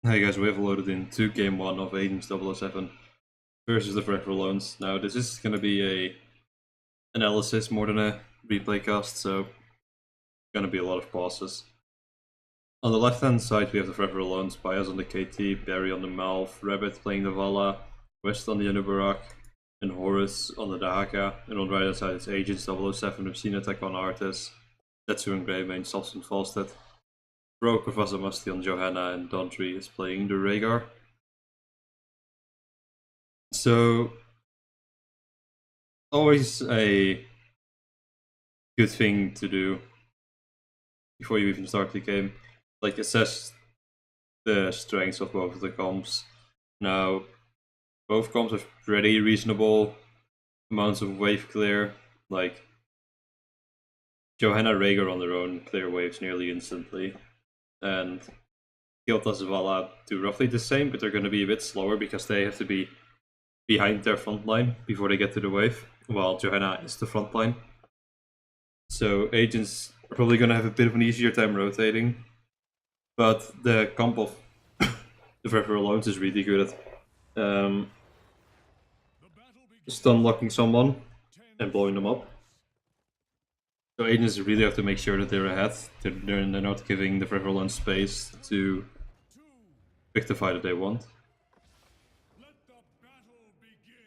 Hey guys, we have loaded into game 1 of Agents007 versus the Forever Loans. Now this is going to be a analysis more than a replay cast, so going to be a lot of pauses. On the left hand side we have the Forever Loans, Bias on the KT, Barry on the Malv, Rabbit playing the Vala, West on the Anubarak, and Horus on the Dahaka. And on the right hand side it's Agents007, Obscene Attack on Artis, Tetsu and Greymane, Sobs and Falstead. Bro, Professor Musty on Johanna, and Dondry is playing the Rhaegar. So, always a good thing to do before you even start the game. Like, assess the strengths of both of the comps. Now, both comps have pretty reasonable amounts of wave clear. Like, Johanna Rhaegar on their own clear waves nearly instantly. And Giltas Vala do roughly the same, but they're going to be a bit slower because they have to be behind their front line before they get to the wave, while Johanna is the front line. So agents are probably going to have a bit of an easier time rotating, but the comp of the Forever Loans is really good at stun locking someone and blowing them up. So agents really have to make sure that they're ahead, they're not giving the Forever Loans space to pick the fight that they want.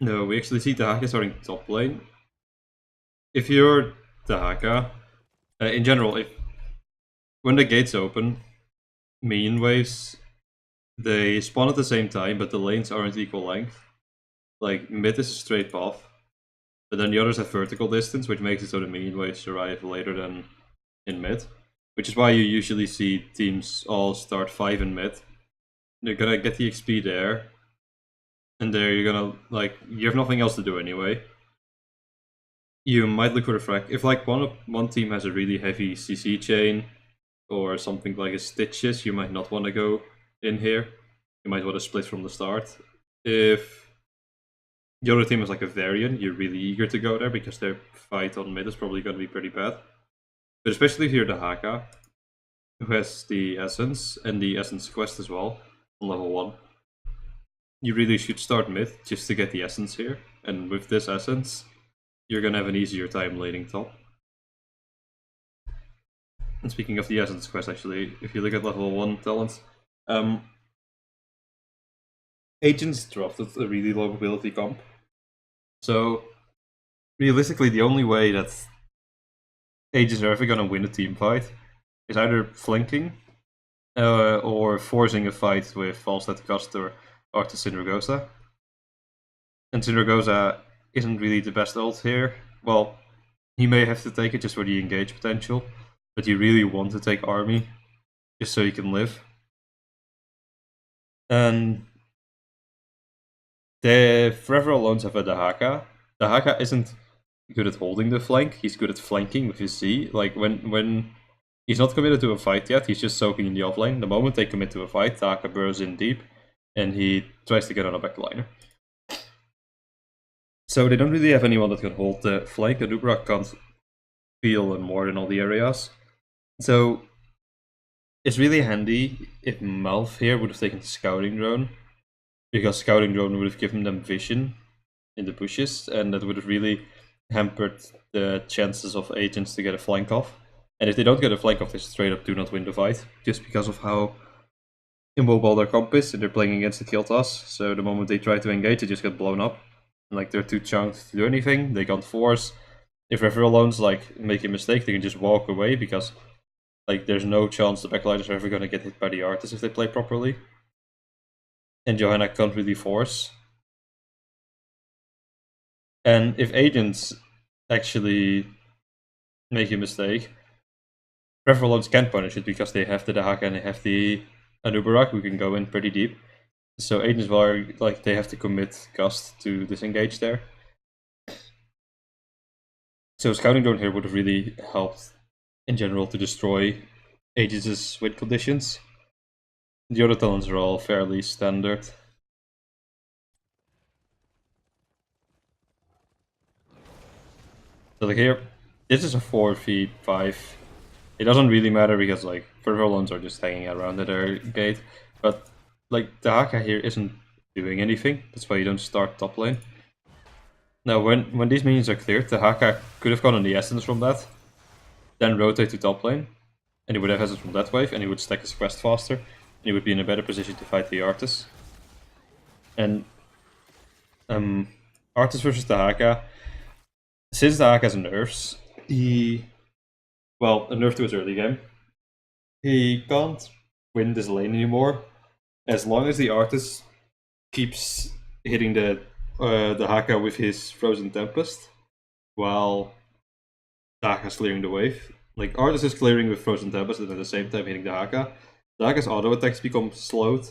No, we actually see Dahaka starting top lane. If you're Dahaka, in general, when the gates open, minion waves, they spawn at the same time, but the lanes aren't equal length. Like, mid is a straight path, but then the others have vertical distance, which makes it so the minion waves arrive later than in mid. Which is why you usually see teams all start 5 in mid. They're gonna get the XP there, and there you're gonna, like, you have nothing else to do anyway. You might look for a frag. If like one team has a really heavy CC chain or something like a Stitches, you might not want to go in here. You might want to split from the start. If the other team is like a variant, you're really eager to go there because their fight on mid is probably going to be pretty bad. But especially if you're the Haka, who has the Essence and the Essence quest as well on level 1, you really should start mid just to get the Essence here. And with this Essence, you're going to have an easier time laning top. And speaking of the Essence quest, actually, if you look at level 1 talents, Agents drafted a really low mobility comp. So, realistically, the only way that Agents are ever going to win a team fight is either flanking or forcing a fight with Falstad, Castor, or to Syndragosa. And Syndragosa isn't really the best ult here. Well, he may have to take it just for the engage potential, but you really want to take Army just so you can live. And the Forever Alones have a Dahaka. Dahaka isn't good at holding the flank, he's good at flanking with his Z. Like, when he's not committed to a fight yet, he's just soaking in the offlane. The moment they commit to a fight, Dahaka burrows in deep, and he tries to get on a backliner. So they don't really have anyone that can hold the flank. Anubarak can't feel more in all the areas. So it's really handy if Malv here would have taken Scouting Drone, because Scouting Drone would have given them vision in the bushes, and that would have really hampered the chances of agents to get a flank off. And if they don't get a flank off, they straight up do not win the fight, just because of how immobile their comp is, and they're playing against the Kiltas. So the moment they try to engage, they just get blown up. And like, they're too chunked to do anything, they can't force. If Forever Alones like make a mistake, they can just walk away, because like there's no chance the backliners are ever going to get hit by the artist if they play properly. And Johanna can't really force. And if agents actually make a mistake, Forever Alones can't punish it because they have the Dahaka and they have the Anubarak who can go in pretty deep. So agents will, like, they have to commit Gust to disengage there. So Scouting Drone here would have really helped in general to destroy Agents' win conditions. The other talents are all fairly standard. So like here, this is a 4 feet 5. It doesn't really matter because like Forever Alones are just hanging around at their gate, but like the Haka here isn't doing anything. That's why you don't start top lane. Now, when these minions are cleared, the Haka could have gotten the essence from that, then rotate to top lane, and he would have essence from that wave, and he would stack his quest faster, and he would be in a better position to fight the Arthas. And Arthas versus the Haka. Since the Haka has nerfs, a nerf to his early game, he can't win this lane anymore as long as the Arthas keeps hitting the Haka with his Frozen Tempest, while the Haka's clearing the wave. Like, Arthas is clearing with Frozen Tempest and at the same time hitting the Haka. The Haka's auto attacks become slowed,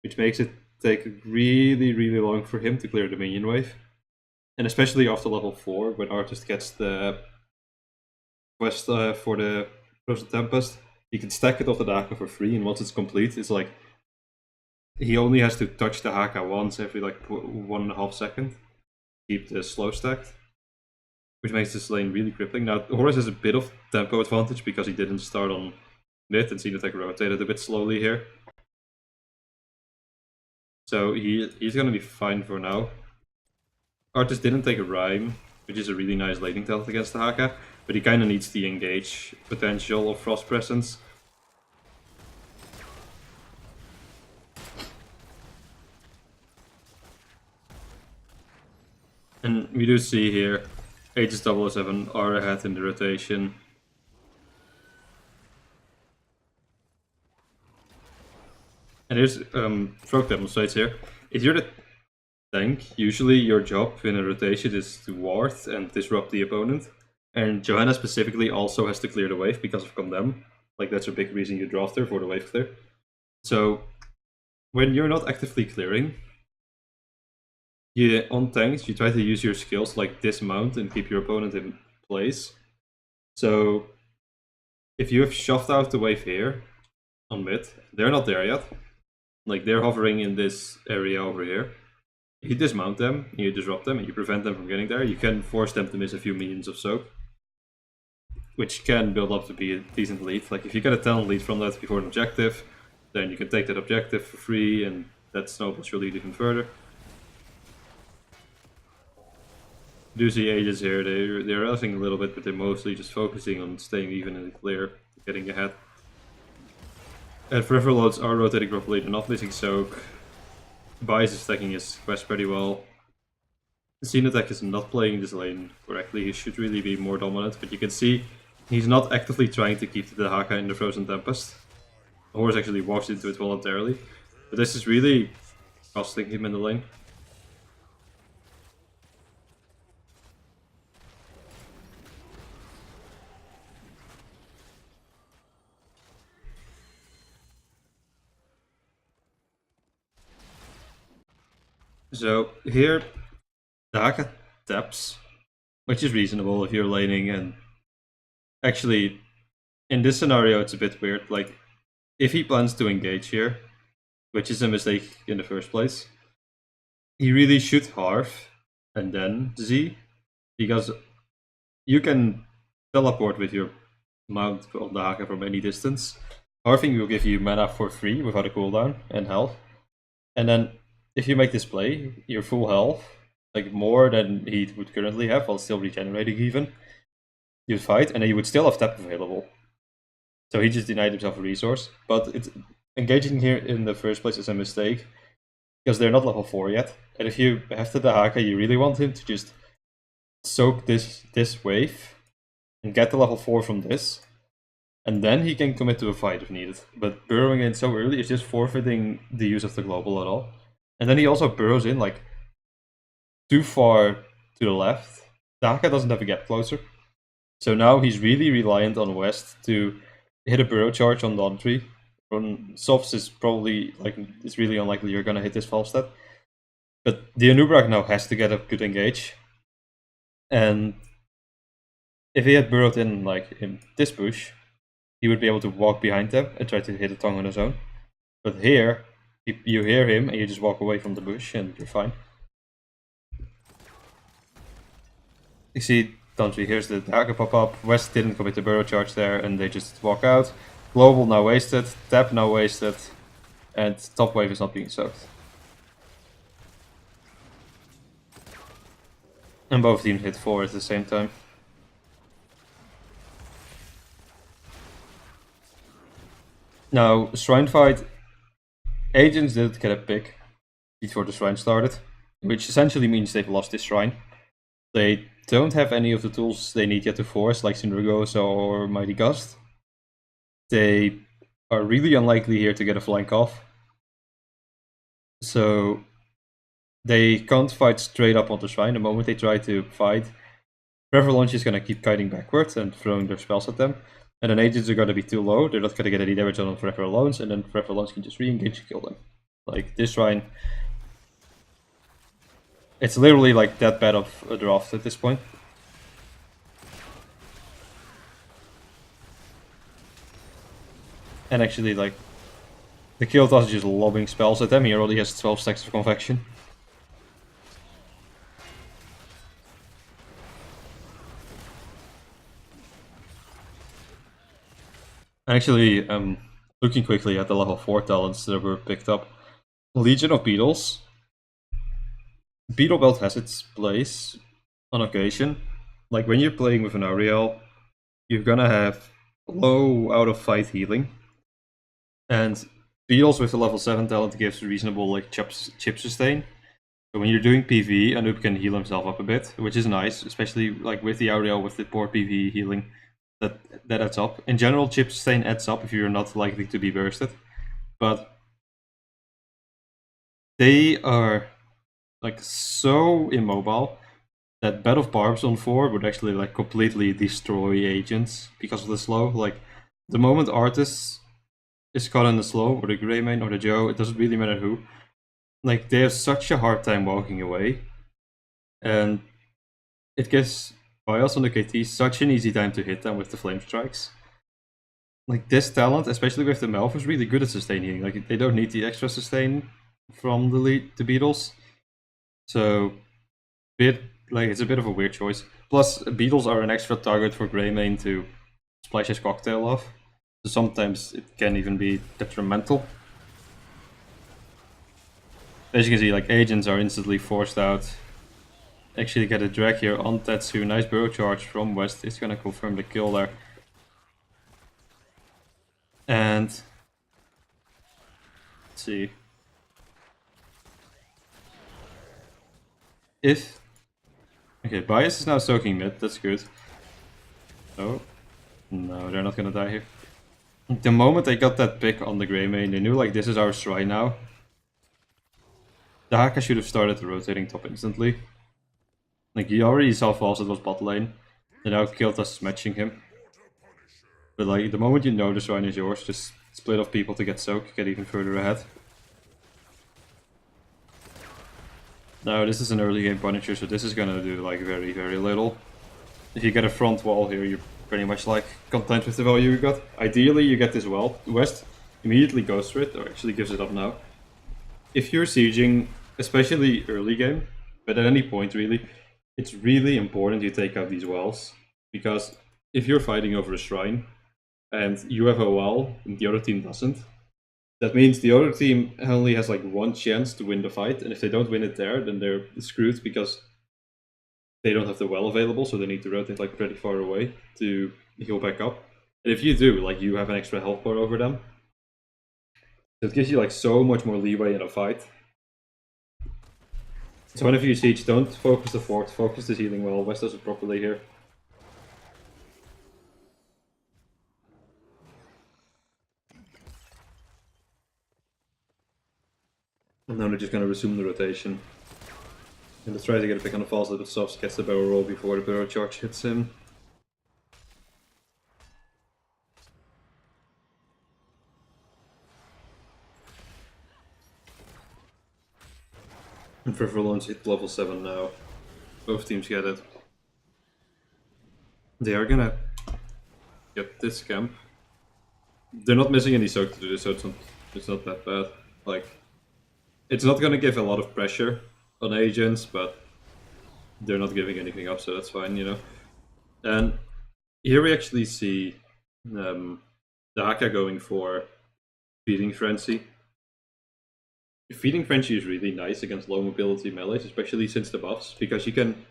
which makes it take really, really long for him to clear the minion wave. And especially after level 4, when Arthas gets the quest for the Frozen Tempest, he can stack it off the Haka for free, and once it's complete, it's like he only has to touch the Haka once every like 1.5 seconds. Keep the slow stacked, which makes this lane really crippling. Now Horus has a bit of tempo advantage because he didn't start on mid and Xenotech rotated a bit slowly here. So he's gonna be fine for now. Arthas didn't take a Rhyme, which is a really nice laning talent against the Haka, but he kinda needs the engage potential of Frost Presence. And we do see here, Agents007 are ahead in the rotation. And here's Frog demonstrates here. If you're the tank, usually your job in a rotation is to ward and disrupt the opponent. And Johanna specifically also has to clear the wave because of Condemn. Like, that's a big reason you draft her, for the wave clear. So when you're not actively clearing, on tanks, you try to use your skills like dismount and keep your opponent in place. So if you have shoved out the wave here on mid, they're not there yet. Like, they're hovering in this area over here. If you dismount them, you disrupt them, and you prevent them from getting there, you can force them to miss a few minions of soak, which can build up to be a decent lead. Like, if you get a talent lead from that before an objective, then you can take that objective for free, and that snowballs your lead even further. Do see Agents here, they're rushing a little bit, but they're mostly just focusing on staying even in the clear, getting ahead. And forever loads are rotating properly, they're not missing soak. Bias is stacking his quest pretty well. Xenotech is not playing this lane correctly, he should really be more dominant, but you can see he's not actively trying to keep the Haka in the Frozen Tempest. Horus actually walks into it voluntarily, but this is really costing him in the lane. So here, the Haka taps, which is reasonable if you're laning, and actually, in this scenario it's a bit weird. Like, if he plans to engage here, which is a mistake in the first place, he really should Harv and then Z, because you can teleport with your mount on the Haka from any distance. Harving will give you mana for free without a cooldown and health, and then if you make this play, you're full health, like more than he would currently have, while still regenerating even. You'd fight, and then you would still have tap available. So he just denied himself a resource. But engaging here in the first place is a mistake, because they're not level 4 yet. And if you have the Haka, you really want him to just soak this wave and get the level 4 from this. And then he can commit to a fight if needed. But burrowing in so early is just forfeiting the use of the global at all. And then he also burrows in like too far to the left. The Haka doesn't have a gap closer. So now he's really reliant on West to hit a burrow charge on Dawn Tree. On Softs is probably like, it's really unlikely you're gonna hit this Falstad. But the Anubrak now has to get a good engage. And if he had burrowed in like in this bush, he would be able to walk behind them and try to hit a tongue on his own. But here, you hear him and you just walk away from the bush and you're fine. You see Dantry, here's the Haka pop up, West didn't commit the burrow charge there and they just walk out. Global now wasted, tap now wasted. and top wave is not being soaked. And both teams hit 4 at the same time. Now, Shrine fight, Agents did get a pick before the Shrine started, which essentially means they've lost this Shrine. They don't have any of the tools they need yet to force, like Syndragosa or Mighty Gust. They are really unlikely here to get a flank off. So they can't fight straight up on the Shrine. The moment they try to fight, Forever Launch is going to keep kiting backwards and throwing their spells at them. And then Agents are going to be too low, they're not going to get any damage on Forever Launch, and then Forever Launch can just re-engage and kill them. Like, this Shrine, it's literally like that bad of a draft at this point. And actually, like, the kill toss is just lobbing spells at them. He already has 12 stacks of Convection. Actually, looking quickly at the level 4 talents that were picked up. Legion of Beetles. Beetle Belt has its place on occasion. Like when you're playing with an Ariel, you're gonna have low out of fight healing. And Beetles with the level 7 talent gives reasonable like chip sustain. So when you're doing PvE, Anoop can heal himself up a bit, which is nice, especially like with the Ariel with the poor PvE healing. That adds up. In general, chip sustain adds up if you're not likely to be bursted. But they are like so immobile that Bed of Barbs on 4 would actually like completely destroy Agents because of the slow. Like the moment Artis is caught in the slow, or the Greymane or the Joe, it doesn't really matter who. Like they have such a hard time walking away. And it gives Bios on the KT such an easy time to hit them with the flame strikes. Like this talent, especially with the Malf, is really good at sustaining. Like they don't need the extra sustain from the Beetles. So it's a bit of a weird choice. Plus Beetles are an extra target for Greymane to splash his cocktail off. So sometimes it can even be detrimental. As you can see, like Agents are instantly forced out. Actually get a drag here on Tetsu. Nice burrow charge from West. It's gonna confirm the kill there. And let's see. Okay, Bias is now soaking mid, that's good. Oh. No, they're not gonna die here. The moment they got that pick on the Greymane, they knew like this is our shrine now. The Haka should have started rotating top instantly. Like you already saw Falls, it was bot lane. And now killed us matching him. But like the moment you know the shrine is yours, just split off people to get soak, get even further ahead. Now this is an early game Punisher, so this is gonna do like very, very little. If you get a front wall here, you're pretty much like content with the value you got. Ideally you get this well. West immediately goes for it, or actually gives it up now. If you're sieging, especially early game, but at any point really, it's really important you take out these wells. Because if you're fighting over a shrine, and you have a well, and the other team doesn't, that means the other team only has like one chance to win the fight, and if they don't win it there, then they're screwed because they don't have the well available, so they need to rotate like pretty far away to heal back up. And if you do, like you have an extra health bar over them. So it gives you like so much more leeway in a fight. So whenever you siege, don't focus the fort, focus the healing well. West does it properly here. And now they're just gonna resume the rotation. And let's try to get a pick on the falls, but Soft gets the barrel roll before the barrel charge hits him. And for Verlon's hit level 7 now. Both teams get it. They are gonna get this camp. They're not missing any soak to do this, so it's not that bad. Like, it's not gonna give a lot of pressure on Agents, but they're not giving anything up, so that's fine, you know. And here we actually see the Haka going for Feeding Frenzy. Feeding Frenzy is really nice against low mobility melees, especially since the buffs, because you can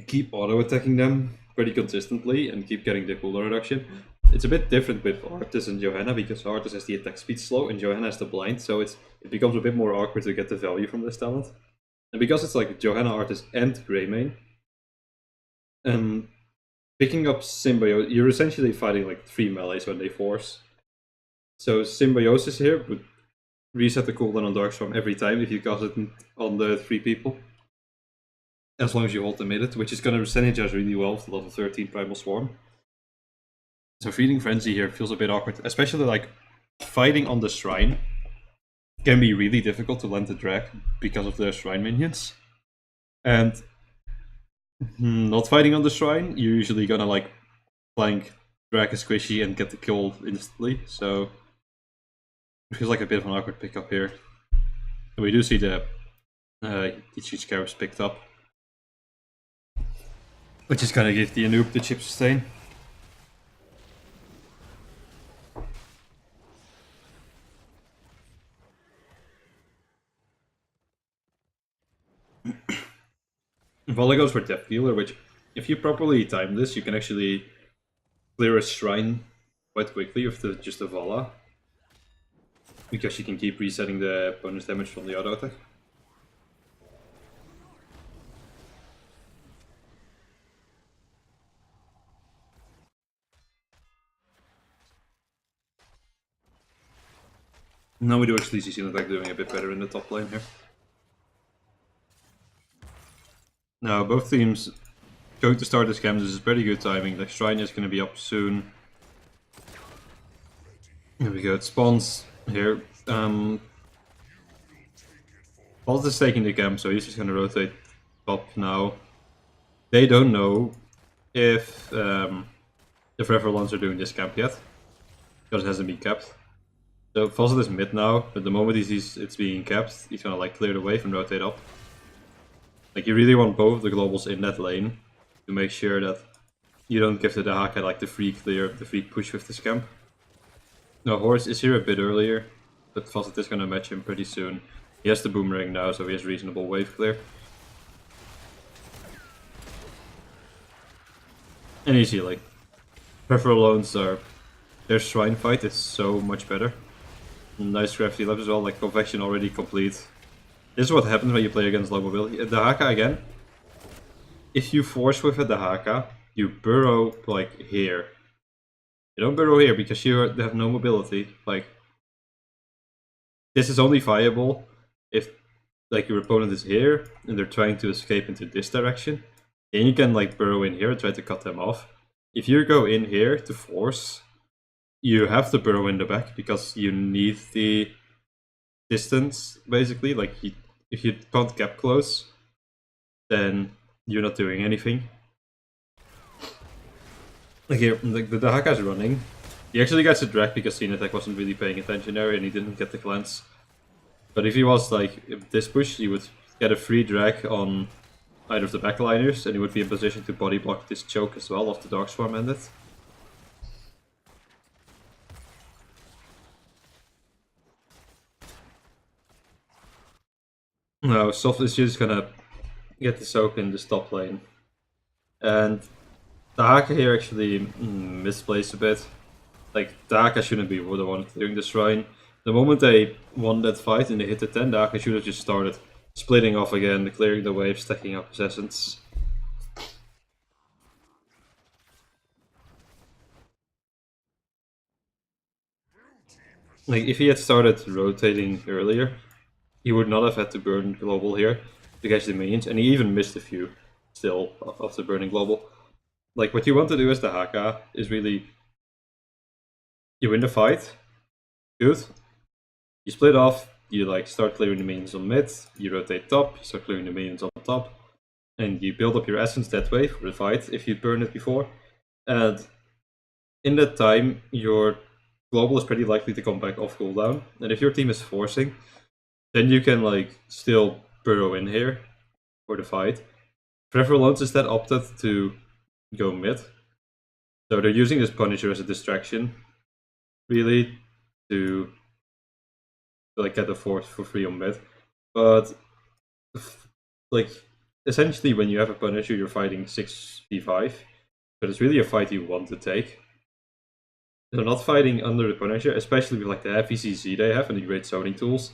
keep auto-attacking them pretty consistently and keep getting the cooldown reduction. It's a bit different with Arthas and Johanna, because Arthas has the attack speed slow and Johanna has the blind, so it becomes a bit more awkward to get the value from this talent. And because it's like Johanna, Arthas, and Greymane, picking up Symbiosis, you're essentially fighting like 3 melees when they force. So Symbiosis here would reset the cooldown on Darkstorm every time if you cast it on the 3 people. As long as you hold the minute, which is going to synergize really well with the level 13 Primal Swarm. So Feeding Frenzy here feels a bit awkward, especially like fighting on the Shrine can be really difficult to land the drag because of the Shrine minions. And not fighting on the Shrine, you're usually gonna like flank drag a squishy and get the kill instantly, so it feels like a bit of an awkward pickup here. And we do see the huge scarabs picked up, which is gonna give the Anoop the chip sustain. Volley goes for Death Dealer, which, if you properly time this, you can actually clear a Shrine quite quickly with just a Vala. Because you can keep resetting the bonus damage from the auto attack. Now we do actually see Xenotek doing a bit better in the top lane here. Now both teams going to start this game. This is pretty good timing. The Shrine is going to be up soon. Here we go. It spawns here. Bolt is taking the camp, so he's just going to rotate top now. They don't know if the Reverlons are doing this camp yet, because it hasn't been capped. So Fawcett is mid now, but the moment he sees it's being capped, he's gonna like clear the wave and rotate up. Like you really want both of the globals in that lane to make sure that you don't give the Dahaka like the free clear, the free push with this camp. Now Horse is here a bit earlier, but Fawcett is gonna match him pretty soon. He has the boomerang now, so he has reasonable wave clear. And you see like Reverlons are, their Shrine fight is so much better. Nice crafty left as well, like Convection already complete. This is what happens when you play against low mobility. Dahaka again. If you force with a Dahaka, you burrow like here. You don't burrow here because you have no mobility. Like this is only viable if like your opponent is here and they're trying to escape into this direction. Then you can like burrow in here and try to cut them off. If you go in here to force, you have to burrow in the back because you need the distance, basically. Like, if you can't cap close, then you're not doing anything. Like here, like the Dahaka is running. He actually gets a drag because Xenotek wasn't really paying attention there and he didn't get the glance. But if he was like this push, he would get a free drag on either of the backliners and he would be in position to body block this choke as well after Dark Swarm ended. No, Soft is just gonna get the soak in this top lane. And Dahaka here actually misplaced a bit. Like, Dahaka shouldn't be the one clearing the Shrine. The moment they won that fight and they hit the 10, Dahaka should have just started splitting off again, clearing the wave, stacking up his essence. Like, if he had started rotating earlier, he would not have had to burn global here to catch the minions, and he even missed a few still after burning global. Like, what you want to do as the Haka is really, you win the fight, good, you split off, you like start clearing the minions on mid, you rotate top, you start clearing the minions on top, and you build up your essence that way for the fight if you burned it before. And in that time, your global is pretty likely to come back off cooldown, and if your team is forcing, then you can like still burrow in here for the fight. Preferlance instead opted to go mid. So they're using this Punisher as a distraction, really, to to like get the fort for free on mid. But like essentially, when you have a Punisher, you're fighting 6v5, but it's really a fight you want to take. So not fighting under the Punisher, especially with like the heavy CC they have and the great zoning tools,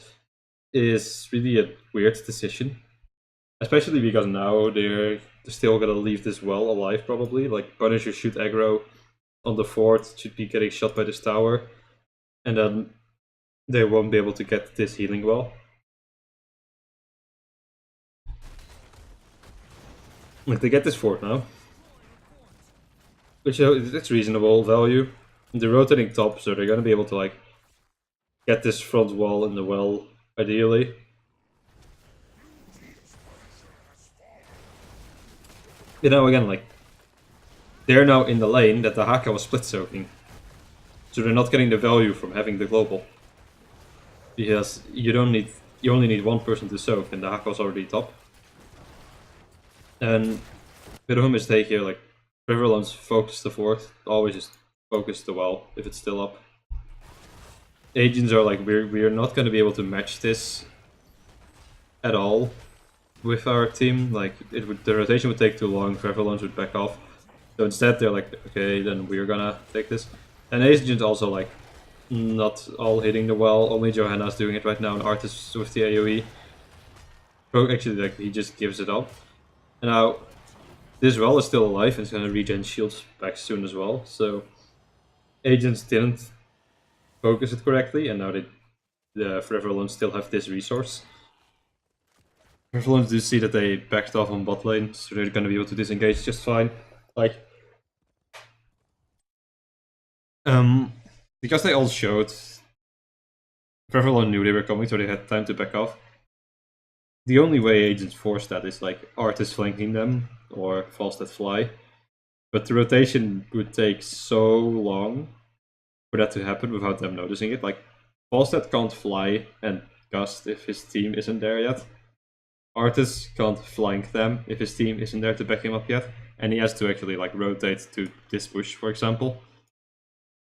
is really a weird decision. Especially because now they're still gonna leave this well alive probably. Like Punisher should aggro on the fort, should be getting shot by this tower, and then they won't be able to get this healing well. Like they get this fort now, which it's reasonable value. They're rotating top, so they're gonna be able to like get this front wall in the well ideally. You know, again, like they're now in the lane that the Haka was split soaking, so they're not getting the value from having the global. Because you only need one person to soak, and the Haka was already top. And bit of a mistake here, like Riverlands focus the fort, always just focus the well if it's still up. Agents are like we're not gonna be able to match this at all with our team. Like the rotation would take too long, Riverlands would back off. So instead they're like, okay, then we're gonna take this. And Agents also like not all hitting the well, only Johanna's doing it right now, and Artis with the AoE. Actually, like he just gives it up. And now this well is still alive and it's gonna regen shields back soon as well. So Agents didn't focus it correctly, and now the Foreverlone still have this resource. Foreverlone do see that they backed off on bot lane, so they're gonna be able to disengage just fine. Like, because they all showed, Foreverlone knew they were coming, so they had time to back off. The only way Agents force that is like Artis flanking them or Falstad fly, but the rotation would take so long for that to happen without them noticing it. Like, Falstad can't fly and gust if his team isn't there yet. Artis can't flank them if his team isn't there to back him up yet. And he has to actually like rotate to this push, for example.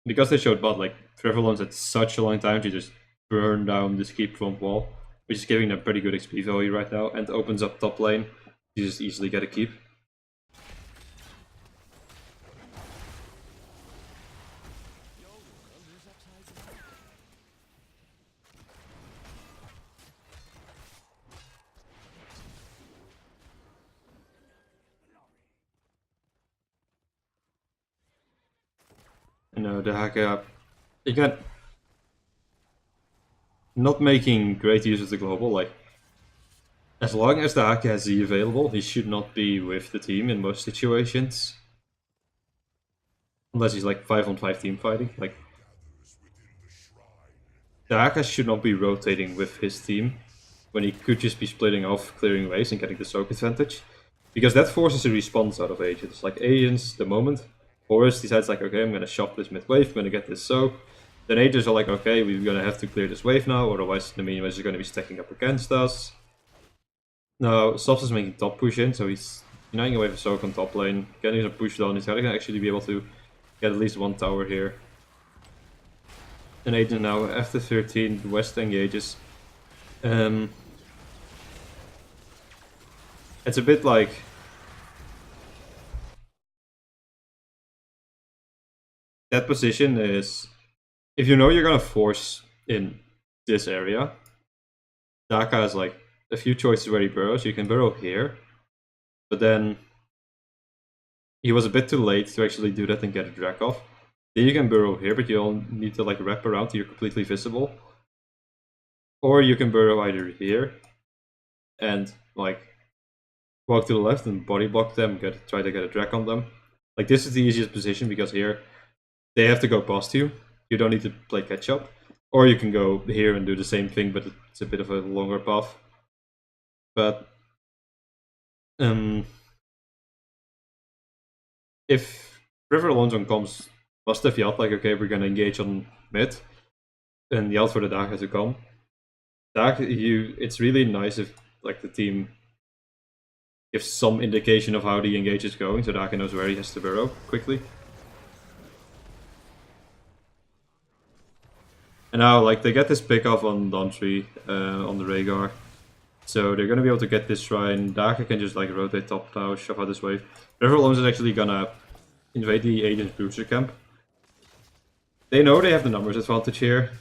Because they showed bot, like, Foreverlone's had such a long time to just burn down this keep front wall, which is giving them pretty good XP value right now, and opens up top lane. You just easily get a keep. The Haka, again, not making great use of the global. Like, as long as the Haka has Z available, he should not be with the team in most situations. Unless he's like 5-on-5 team fighting. Like, the Haka should not be rotating with his team when he could just be splitting off, clearing waves and getting the soak advantage. Because that forces a response out of Agents. Like, Agents, the moment Horus decides like, okay, I'm gonna shop this mid wave, I'm gonna get this soak. Then Agents are like, okay, we're gonna have to clear this wave now, otherwise the minions are gonna be stacking up against us. Now, Soft is making top push in, so he's denying away for soak on top lane, getting a push down. He's gonna actually be able to get at least one tower here. And Agent now, after 13, West engages. It's a bit like, that position is, if you know you're gonna force in this area, Daka has like a few choices where he burrows. You can burrow here, but then he was a bit too late to actually do that and get a drag off. Then you can burrow here, but you'll need to like wrap around so you're completely visible. Or you can burrow either here and like walk to the left and body block them, try to get a drag on them. Like, this is the easiest position because here they have to go past you. You don't need to play catch up. Or you can go here and do the same thing, but it's a bit of a longer path. But if River Alonso comes, must have Yalt like, okay, we're gonna engage on mid, and Yalt for the Dark has to come. It's really nice if like the team gives some indication of how the engage is going, so Daka knows where he has to burrow quickly. And now, like, they get this pick off on Dantry, on the Rhaegar. So they're gonna be able to get this shrine. Daka can just, like, rotate top now, shove out this wave. Riverlands is actually gonna invade the Agents Bruiser camp. They know they have the numbers advantage here.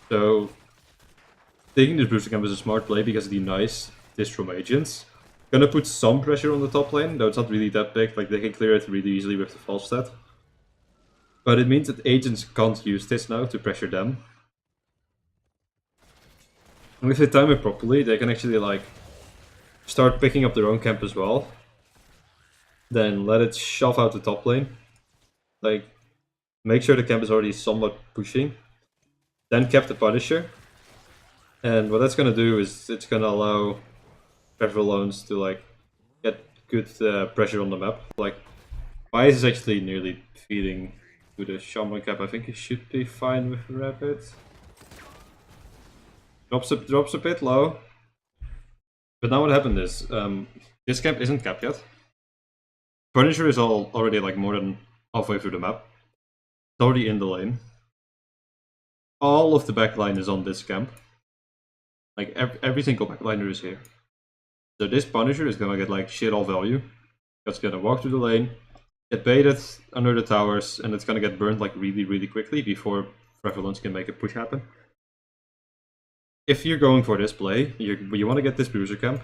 So taking this Bruiser camp is a smart play because it denies this from Agents. Gonna put some pressure on the top lane, though it's not really that big. Like, they can clear it really easily with the false stat. But it means that Agents can't use this now to pressure them. And if they time it properly, they can actually, like, start picking up their own camp as well. Then let it shove out the top lane. Like, make sure the camp is already somewhat pushing. Then cap the Punisher. And what that's gonna do is it's gonna allow Prevalons to, like, get good pressure on the map. Like, Bias is actually nearly feeding to the Shaman cap. I think he should be fine with Rapid. Drops a bit low. But now what happened is, this camp isn't capped yet. Punisher is already, like, more than halfway through the map. It's already in the lane. All of the backline is on this camp. Like, every single backliner is here. So this Punisher is gonna get, like, shit all value. It's gonna walk through the lane, get baited under the towers, and it's gonna get burned, like, really, really quickly before Prevalence can make a push happen. If you're going for this play, you want to get this Bruiser camp.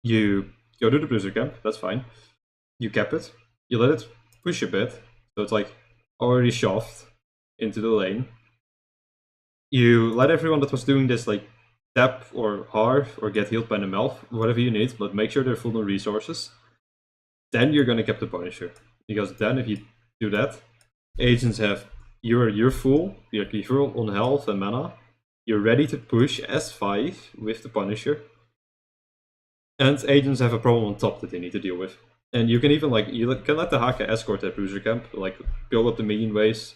You go to the Bruiser camp, that's fine. You cap it, you let it push a bit, so it's, like, already shoved into the lane. You let everyone that was doing this, like, tap or harv or get healed by the Melf, whatever you need, but make sure they're full on resources. Then you're gonna cap the Punisher. Because then if you do that, Agents have you're full, you're full on health and mana. You're ready to push S5 with the Punisher. And Agents have a problem on top that they need to deal with. And you can even, like, you can let the Haka escort that Bruiser camp, like, build up the minion waves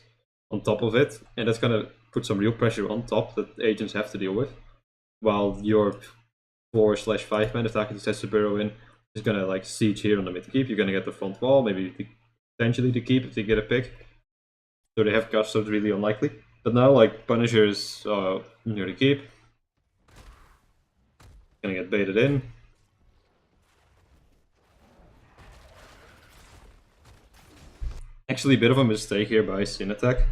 on top of it, and that's gonna put some real pressure on top that Agents have to deal with. While your 4/5 man, if Haka decides to burrow in, is gonna, like, siege here on the mid keep. You're gonna get the front wall, maybe potentially the keep if they get a pick. So they have guts, so it's really unlikely. But now, like, Punisher is near the keep. Gonna get baited in. Actually, a bit of a mistake here by Sin Attack.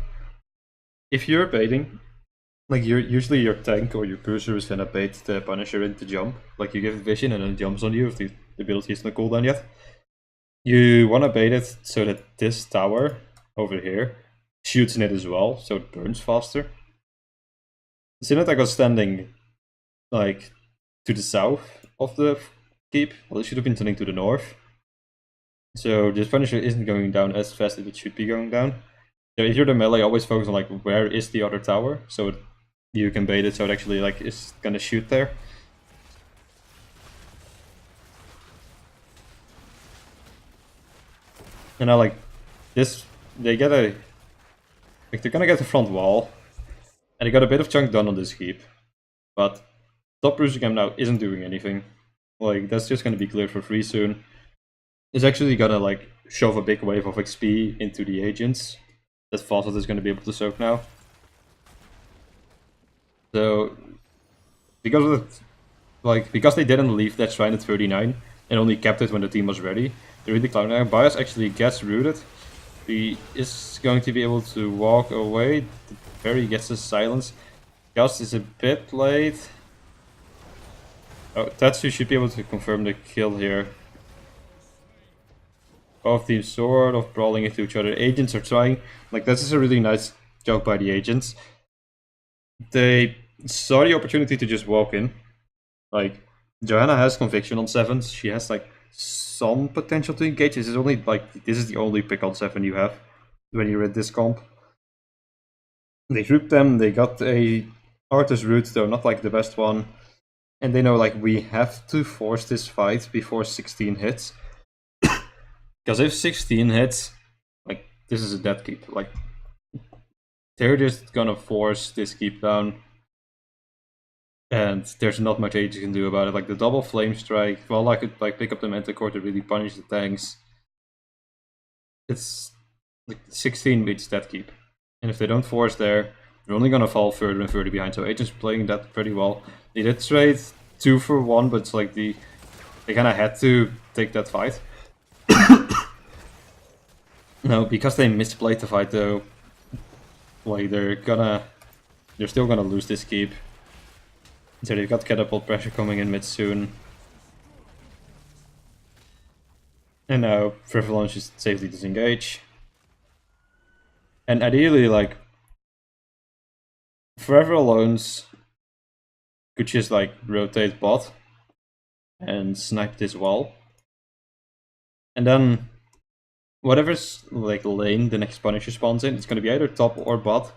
If you're baiting, like, usually your tank or your Bruiser is gonna bait the Punisher in to jump. Like, you give it vision and then it jumps on you if the ability isn't cooldown yet. You wanna bait it so that this tower over here shoots in it as well, so it burns faster. Sin Attack was standing, like, to the south of the keep. Well, it should have been turning to the north. So this Punisher isn't going down as fast as it should be going down. So if you're the melee, always focus on, like, where is the other tower, so you can bait it so it actually, like, is gonna shoot there. And now, like, this, they get a, like, they're gonna get the front wall, and they got a bit of chunk done on this keep, but top Bruiser camp now isn't doing anything. Like, that's just gonna be cleared for free soon. It's actually gonna, like, shove a big wave of XP into the Agents that Fawcett is gonna be able to soak now. So, because of it, like, because they didn't leave that shrine at 39 and only kept it when the team was ready, they're really clowning now. Bias actually gets rooted. He is going to be able to walk away. Perry gets his silence. Gust is a bit late. Oh, Tatsu should be able to confirm the kill here. Both teams sort of brawling into each other. Agents are trying. Like, this is a really nice joke by the Agents. They saw the opportunity to just walk in. Like, Johanna has conviction on 7s. She has, like, some potential to engage. This is only, like, this is the only pick on 7 you have when you're at this comp. They grouped them. They got a Arthur's route, though not, like, the best one. And they know, like, we have to force this fight before 16 hits. Because if 16 hits, like, this is a dead keep. Like, they're just gonna force this keep down. And there's not much Agents can do about it. Like, the double flame strike, well, I could, like, pick up the Manticore to really punish the tanks. It's, like, 16 beats dead keep. And if they don't force there, they're only gonna fall further and further behind. So Agents playing that pretty well. They did trade 2 for 1, but it's like they kinda had to take that fight. No, because they misplayed the fight though, like they're still gonna lose this keep. So they've got catapult pressure coming in mid soon. And now Frivolon should safely disengage. And ideally, like, Forever Alones could just like rotate bot and snipe this wall. And then whatever's like lane the next Punisher spawns in, it's gonna be either top or bot.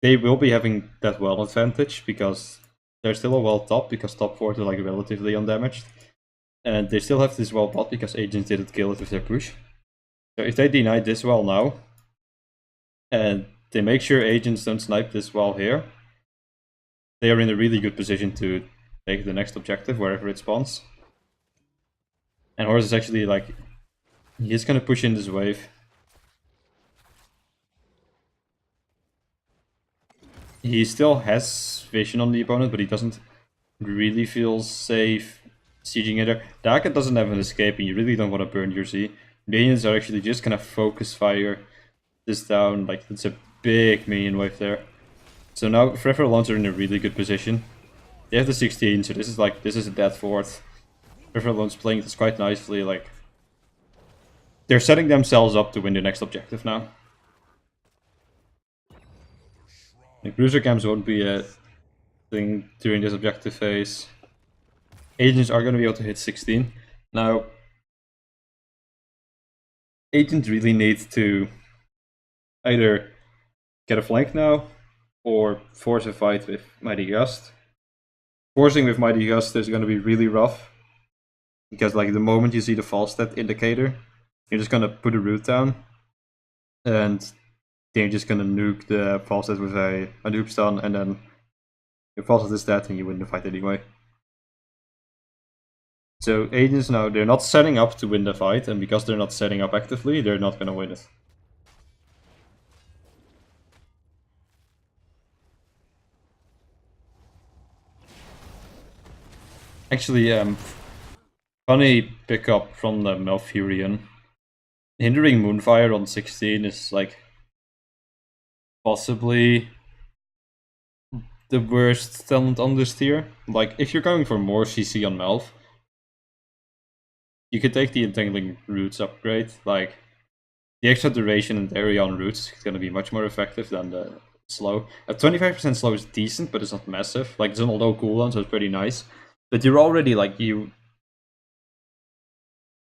They will be having that well advantage because they're still a well top because top 4 are like relatively undamaged. And they still have this well bot because Agents didn't kill it with their push. So if they deny this well now, and they make sure Agents don't snipe this well here, they are in a really good position to take the next objective wherever it spawns. And Horus is actually like, he's gonna push in this wave. He still has vision on the opponent, but he doesn't really feel safe sieging it there. Daka doesn't have an escape, and you really don't want to burn your Z. Minions are actually just gonna focus fire this down. Like, it's a big minion wave there. So now Forever Alones are in a really good position. They have the 16, so this is a dead fourth. Forever Alones playing this quite nicely. Like, they're setting themselves up to win the next objective now. The cruiser camps won't be a thing during this objective phase. Agents are going to be able to hit 16. Now, Agents really need to either get a flank now or force a fight with Mighty Gust. Forcing with Mighty Gust is going to be really rough because like the moment you see the fall stat indicator, you're just going to put a root down and then you're just going to nuke the fall stat with a noob stun, and then your fall stat is dead and you win the fight anyway. So Agents now, they're not setting up to win the fight, and because they're not setting up actively, they're not gonna win it. Actually, funny pickup from the Malfurion. Hindering Moonfire on 16 is like possibly the worst talent on this tier. Like, if you're going for more CC on Malf, you could take the Entangling Roots upgrade. Like, the extra duration and area on roots is going to be much more effective than the slow. A 25% slow is decent, but it's not massive. Like, it's on a low cooldown, so it's pretty nice. But you're already, like,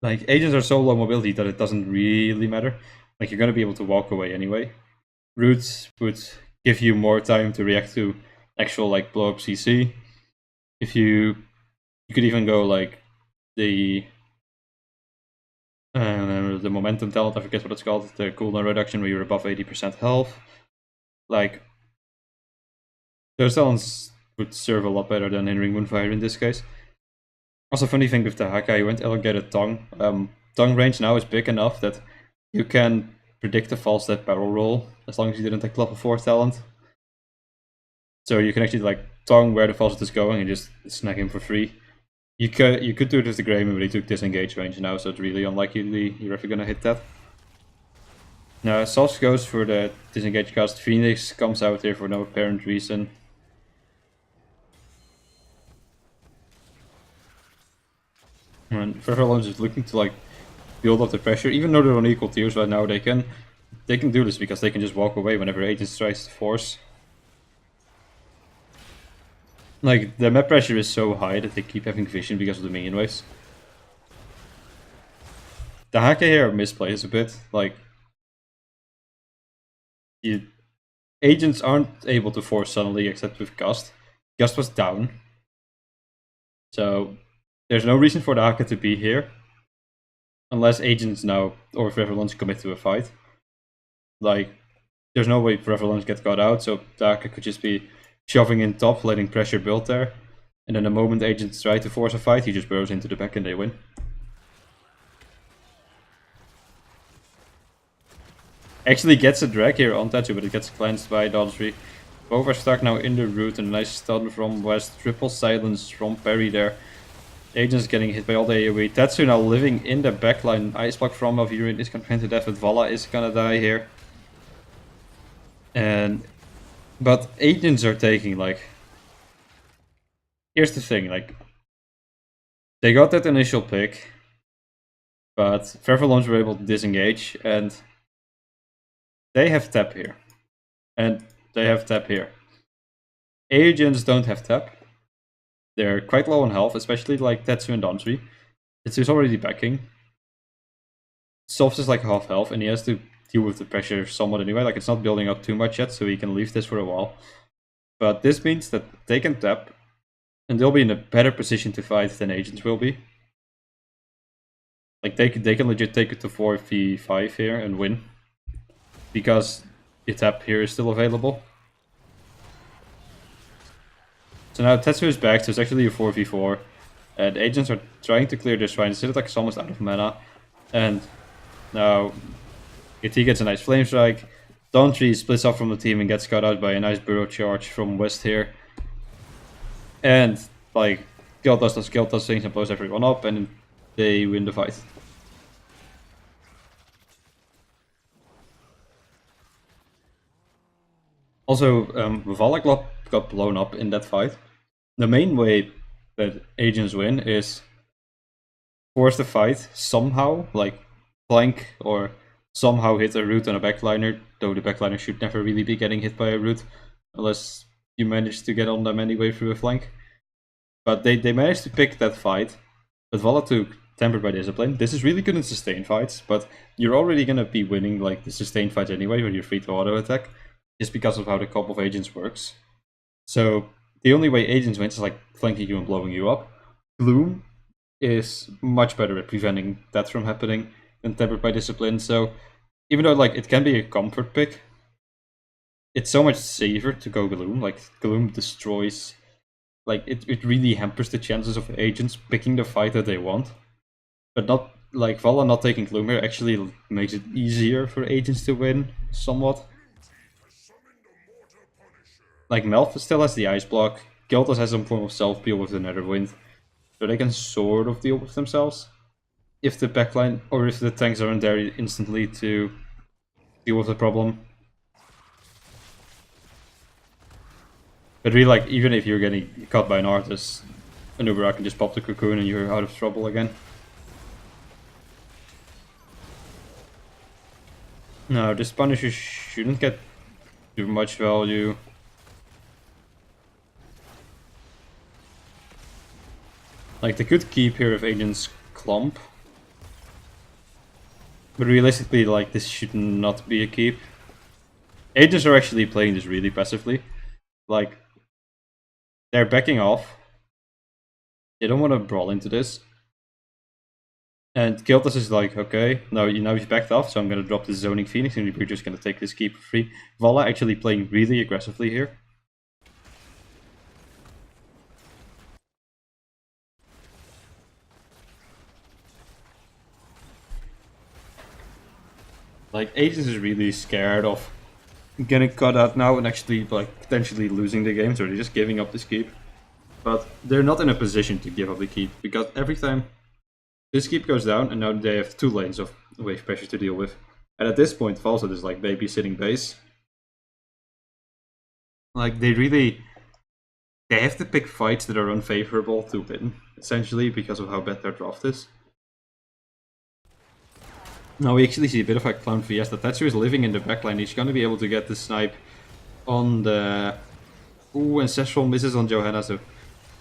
like, Agents are so low mobility that it doesn't really matter. Like, you're going to be able to walk away anyway. Roots would give you more time to react to actual, like, blow-up CC. If you could even go, like, the momentum talent, I forget what it's called, the cooldown reduction where you're above 80% health. Like, those talents would serve a lot better than Hindering Moonfire in this case. Also, funny thing with the Haka, you went elongated tongue. Tongue range now is big enough that you can predict a false dead barrel roll as long as you didn't take level 4 talent. So you can actually like tongue where the false dead is going and just snag him for free. You could do it with the Greyman, but he took disengage range now, so it's really unlikely you're ever gonna hit that. Now, Soft goes for the disengage cast. Phoenix comes out here for no apparent reason. And Forever Alones is looking to like build up the pressure, even though they're on equal tiers right now. They can do this because they can just walk away whenever Agents tries to force. Like, the map pressure is so high that they keep having vision because of the minion waves. The Hake here misplays a bit. Like, Agents aren't able to force suddenly except with Gust. Gust was down. So there's no reason for the Hake to be here. Unless Agents now, or Forever Alones commit to a fight. Like, there's no way Forever Alones get got out, so the Hake could just be shoving in top, letting pressure build there. And then the moment Agents try to force a fight, he just burrows into the back and they win. Actually gets a drag here on Tetsu, but it gets cleansed by Dodgery. Both are stuck now in the root, and a nice stun from West. Triple silence from Perry there. Agents getting hit by all the AoE. Tetsu now living in the backline. Ice block from Alvirin is gonna to death, but Vala is gonna die here. But agents are taking, like... Here's the thing, like... They got that initial pick, but Vervalons were able to disengage, and... They have tap here. And they have tap here. Agents don't have tap. They're quite low on health, especially like Tetsu and Danjiri. Tetsu's already backing. Softs is like half health, and he has to deal with the pressure somewhat anyway. Like, it's not building up too much yet, so he can leave this for a while. But this means that they can tap, and they'll be in a better position to fight than Agents will be. Like, they can legit take it to 4v5 here and win. Because the tap here is still available. So now Tetsu is back, so it's actually a 4v4. And Agents are trying to clear this shrine. Zilitak is almost out of mana. And now KT gets a nice Flame Strike. Dawntree splits off from the team and gets cut out by a nice Burrow Charge from West here. And, like, Gildas does things and blows everyone up, and they win the fight. Also, Vala got blown up in that fight. The main way that Agents win is force the fight somehow, like flank or somehow hit a root on a backliner, though the backliner should never really be getting hit by a root unless you manage to get on them anyway through a flank. But they managed to pick that fight, but Vala took Tempered by Discipline. This is really good in sustain fights, but you're already gonna be winning like the sustain fights anyway when you're free to auto attack, just because of how the comp of Agents works. So the only way Agents wins is like flanking you and blowing you up. Gloom is much better at preventing that from happening than Tempered by Discipline. So even though like it can be a comfort pick, it's so much safer to go Gloom. Like Gloom destroys, like it really hampers the chances of Agents picking the fight that they want. But not like Vala not taking Gloom here actually makes it easier for Agents to win somewhat. Like Melf still has the Ice Block. Gildas has some form of self-peel with the Netherwind. So they can sort of deal with themselves. If the backline, or if the tanks aren't there instantly to deal with the problem. But really, like, even if you're getting caught by an Arthas, an Ubera can just pop the Cocoon and you're out of trouble again. No, this Punisher shouldn't get too much value. Like, they could keep here if Agents clump. But realistically, like, this should not be a keep. Agents are actually playing this really passively. Like, they're backing off. They don't want to brawl into this. And Gildas is like, okay, now he's backed off, so I'm going to drop this Zoning Phoenix and we're just going to take this keep for free. Vala actually playing really aggressively here. Like, Agents is really scared of getting cut out now and actually, like, potentially losing the game, so they're just giving up this keep. But they're not in a position to give up the keep, because every time this keep goes down, and now they have 2 lanes of wave pressure to deal with. And at this point, Falsa is like babysitting base. Like, they have to pick fights that are unfavorable to win, essentially, because of how bad their draft is. Now we actually see a bit of a Clown Fiesta. Tetsu is living in the backline. He's going to be able to get the snipe on the... Ooh, Ancestral misses on Johanna, so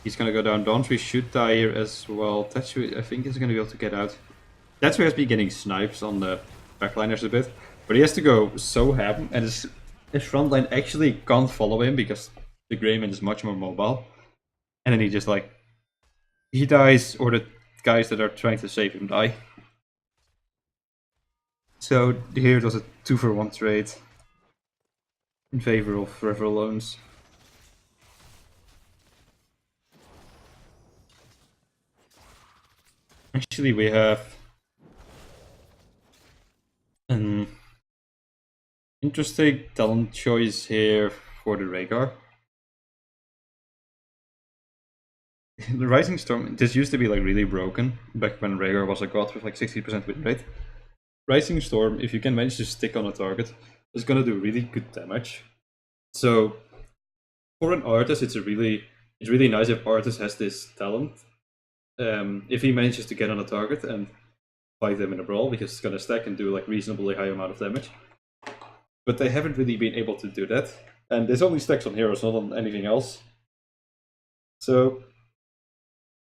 he's going to go down. Dawntree should die here as well. Tetsu, I think, is going to be able to get out. Tetsu has been getting snipes on the backliners a bit, but he has to go so ham, and his front line actually can't follow him because the Greyman is much more mobile. And then he just, like, he dies, or the guys that are trying to save him die. So here it was a 2-for-1 trade in favor of Forever Loans. Actually, we have Interesting talent choice here for the Rhaegar. The Rising Storm, this used to be like really broken back when Rhaegar was a god with like 60% win rate. Rising Storm, if you can manage to stick on a target, is gonna do really good damage. So for an artist, it's really nice if artist has this talent. If he manages to get on a target and fight them in a brawl, because it's gonna stack and do like reasonably high amount of damage. But they haven't really been able to do that, and this only stacks on heroes, not on anything else. So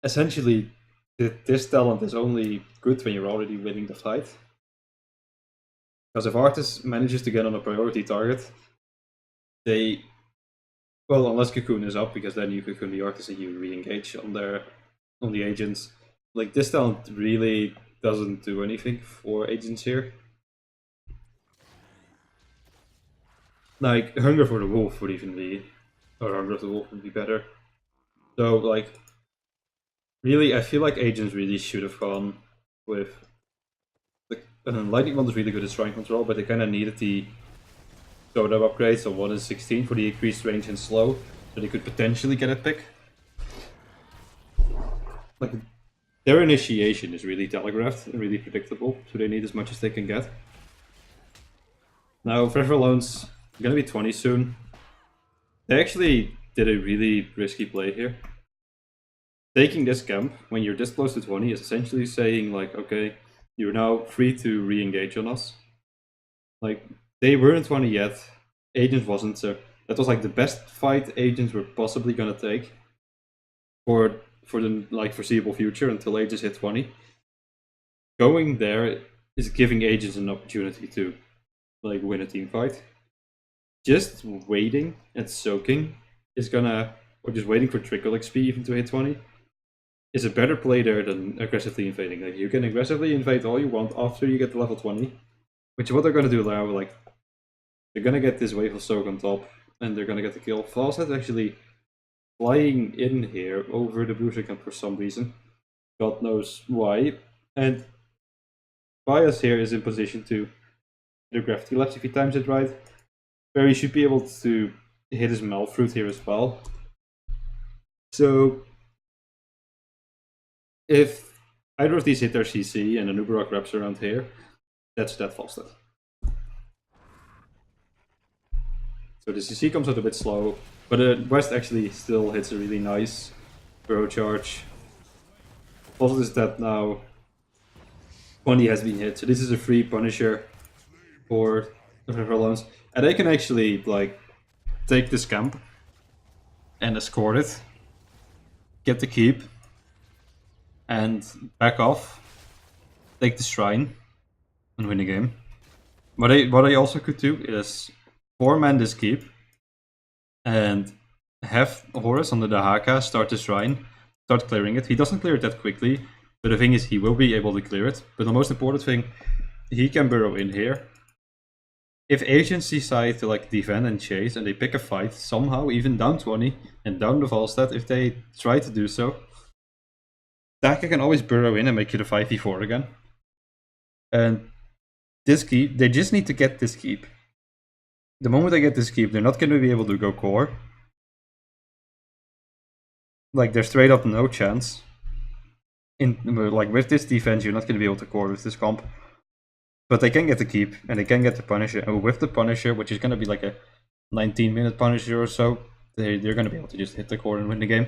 essentially, this talent is only good when you're already winning the fight. Because if Artis manages to get on a priority target, they... Well, unless Cocoon is up, because then you Cocoon the Artis and you re-engage on the agents. Like, this talent really doesn't do anything for agents here. Like, Hunger for the Wolf would even be... Or Hunger of the Wolf would be better. So, like... Really, I feel like agents really should have gone with... Lightning Wand is really good at shrine control, but they kind of needed the Totem upgrade, so 1 in 16 for the increased range and slow, so they could potentially get a pick. Like, their initiation is really telegraphed and really predictable, so they need as much as they can get. Now, Forever Alone's gonna be 20 soon. They actually did a really risky play here. Taking this camp when you're this close to 20 is essentially saying, like, okay, you're now free to re-engage on us. Like, they weren't 20 yet, Agents wasn't, so that was like the best fight Agents were possibly gonna take for the like foreseeable future until Agents hit 20. Going there is giving Agents an opportunity to like win a team fight. Just waiting and soaking is gonna, or just waiting for trickle XP even to hit 20, is a better play there than aggressively invading. Like, you can aggressively invade all you want after you get to level 20, which is what they're gonna do now. Like, they're gonna get this wave of soak on top, and they're gonna get the kill. Fawcett's actually flying in here over the booster camp for some reason. God knows why. And Bias here is in position to do Gravity Lapse if he times it right. Barry should be able to hit his Malfruit here as well. So if either of these hit their CC and a Nubarok wraps around here, that's that Fawcett. So the CC comes out a bit slow, but West actually still hits a really nice burrow charge. Fawcett is dead now. 20 has been hit, so this is a free Punisher for the Forever Alones. And they can actually like take this camp and escort it, get the keep, and back off, take the shrine, and win the game. What I also could do is 4-man this keep, and have Horus on the Dahaka start the shrine, start clearing it. He doesn't clear it that quickly, but the thing is he will be able to clear it. But the most important thing, he can burrow in here. If Agents decide to like defend and chase, and they pick a fight somehow, even down 20 and down the Volstad, if they try to do so, Dahaka can always burrow in and make it a 5v4 again. And this keep, they just need to get this keep. The moment they get this keep, they're not going to be able to go core. Like, there's straight up no chance. Like, with this defense, you're not going to be able to core with this comp. But they can get the keep, and they can get the Punisher. And with the Punisher, which is going to be like a 19-minute Punisher or so, they're going to be able to just hit the core and win the game.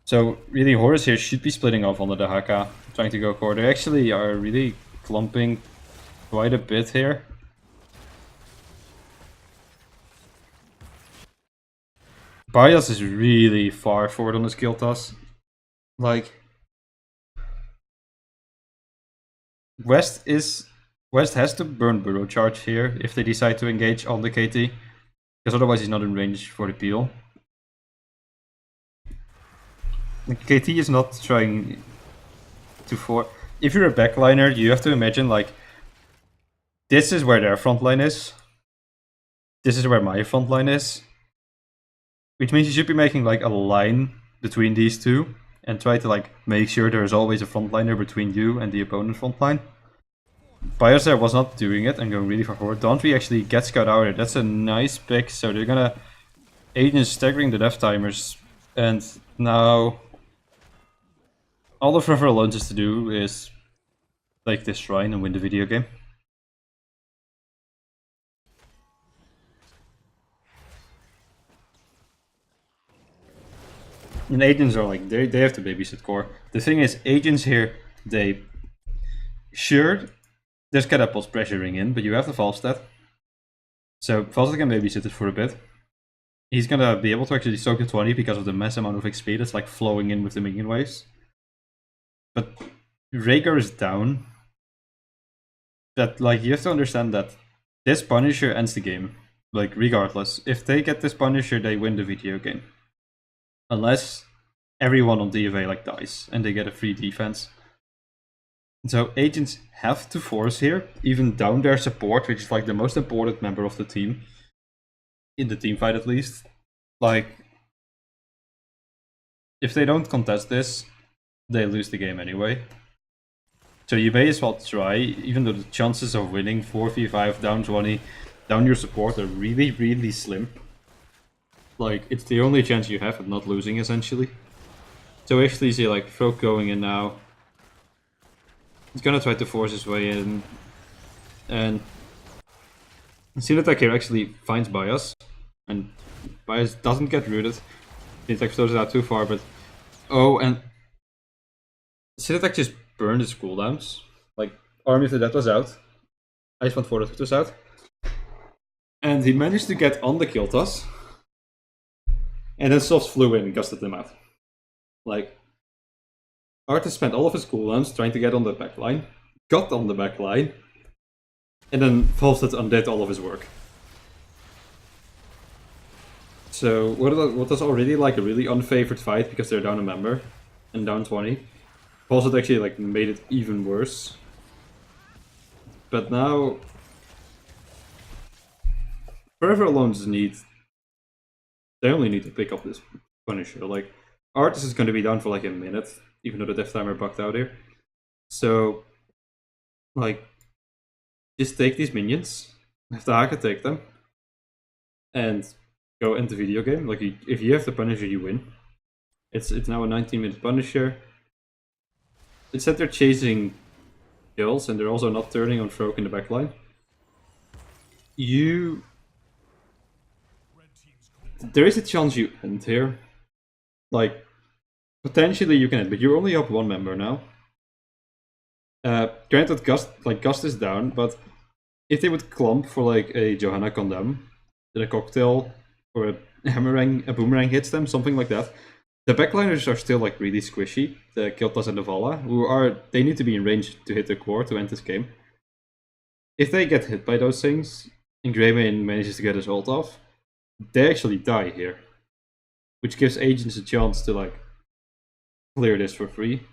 So, really, Horus here should be splitting off on the Dahaka, trying to go core. They actually are really clumping quite a bit here. Bias is really far forward on the skill toss. Like, West has to burn Burrow Charge here if they decide to engage on the KT, because otherwise he's not in range for the peel. The KT is not trying to for. If you're a backliner, you have to imagine like this is where their front line is. This is where my front line is. Which means you should be making like a line between these two and try to like make sure there is always a frontliner between you and the opponent front line. Bios there was not doing it and going really far forward. Dauntry actually gets Scout out here. That's a nice pick. So they're gonna Agents staggering the death timers, and now all the Forever Alone has to do is take this shrine and win the video game. And Agents are like, they have to babysit core. The thing is, Agents here, they... Sure, there's catapults pressuring in, but you have the Falstad. So Falstad can babysit it for a bit. He's gonna be able to actually soak the 20 because of the mass amount of XP that's like flowing in with the minion waves. But Rhaegar is down. That, like, you have to understand that this Punisher ends the game. Like, regardless. If they get this Punisher, they win the video game. Unless everyone on DFA like dies and they get a free defense. And so Agents have to force here, even down their support, which is like the most important member of the team. In the team fight at least. Like, if they don't contest this, they lose the game anyway. So you may as well try, even though the chances of winning 4v5 down 20, down your support are really, really slim. Like, it's the only chance you have of not losing, essentially. So actually see, like, Folk going in now. He's gonna try to force his way in. And Synattack here actually finds Bias. And Bias doesn't get rooted. Synattack throws it out too far, but... Oh, and... Synattack just burned his cooldowns. Like, Army of the Dead was out. Icewind Fortitude was out. And he managed to get on the kill toss. And then Soft flew in and gusted them out. Like, Arthas spent all of his cooldowns trying to get on the backline, got on the backline, and then Falstad undid all of his work. So, what was already like a really unfavored fight because they're down a member and down 20, Falstad actually like made it even worse. But now, Forever Alone's need. They only need to pick up this Punisher. Like, Arthas is going to be down for like a minute, even though the death timer bugged out here. So, like, just take these minions, have the Haka take them, and go into video game. Like, if you have the Punisher, you win. It's now a 19-minute Punisher. It's that they're chasing kills, and they're also not turning on Frog in the backline. There is a chance you end here. Like, potentially you can end, but you only have one member now. Granted, Gust is down, but if they would clump for like a Johanna Condemn, then a cocktail or a boomerang hits them, something like that. The backliners are still like really squishy. The Kiltas and the Vala, they need to be in range to hit the core to end this game. If they get hit by those things, and Greymane manages to get his ult off, they actually die here, which gives Agents a chance to like clear this for free,